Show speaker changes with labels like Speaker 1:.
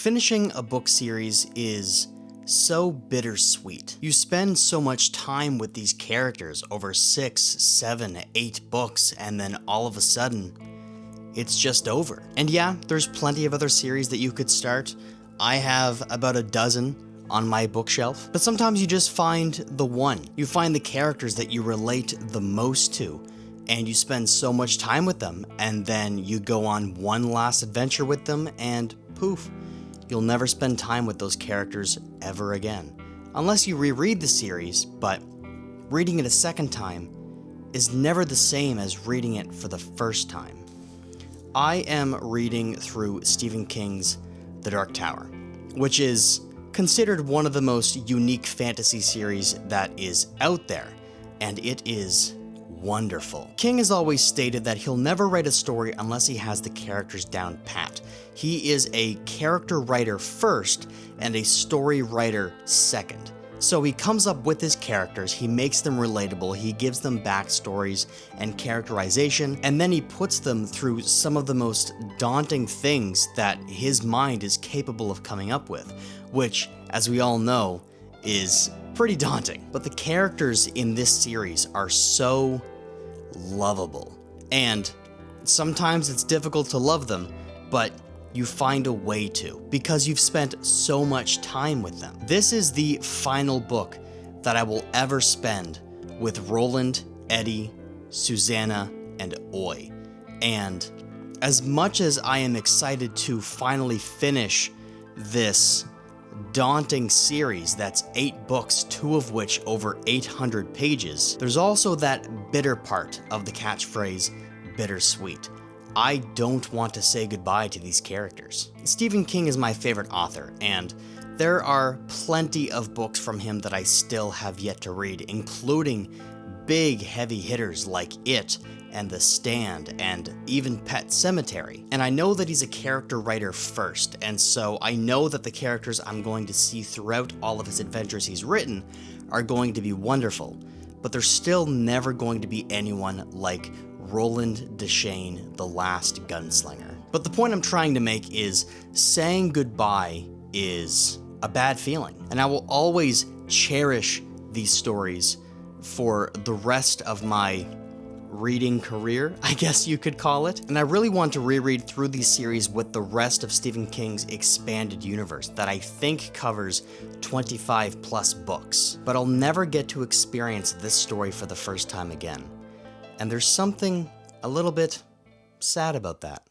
Speaker 1: Finishing a book series is so bittersweet. You spend so much time with these characters over 6, 7, 8 books, and then all of a sudden, it's just over. And yeah, there's plenty of other series that you could start. I have about a dozen on my bookshelf, but sometimes you just find the one. You find the characters that you relate the most to, and you spend so much time with them, and then you go on one last adventure with them, and poof, you'll never spend time with those characters ever again. Unless you reread the series, but reading it a second time is never the same as reading it for the first time. I am reading through Stephen King's The Dark Tower, which is considered one of the most unique fantasy series that is out there, and it is wonderful. King has always stated that he'll never write a story unless he has the characters down pat. He is a character writer first and a story writer second. So he comes up with his characters, he makes them relatable, he gives them backstories and characterization, and then he puts them through some of the most daunting things that his mind is capable of coming up with, which, as we all know, is pretty daunting. But the characters in this series are so lovable, and sometimes it's difficult to love them, but you find a way to, because you've spent so much time with them. This is the final book that I will ever spend with Roland, Eddie, Susanna, and Oy. And as much as I am excited to finally finish this daunting series that's 8 books, 2 of which over 800 pages, there's also that bitter part of the catchphrase, bittersweet. I don't want to say goodbye to these characters. Stephen King is my favorite author, and there are plenty of books from him that I still have yet to read, including big heavy hitters like It and The Stand and even Pet Sematary. And I know that he's a character writer first, and so I know that the characters I'm going to see throughout all of his adventures he's written are going to be wonderful, but there's still never going to be anyone like Roland Deschain, the Last Gunslinger. But the point I'm trying to make is saying goodbye is a bad feeling, and I will always cherish these stories for the rest of my reading career, I guess you could call it. And I really want to reread through these series with the rest of Stephen King's expanded universe that I think covers 25 plus books. But I'll never get to experience this story for the first time again. And there's something a little bit sad about that.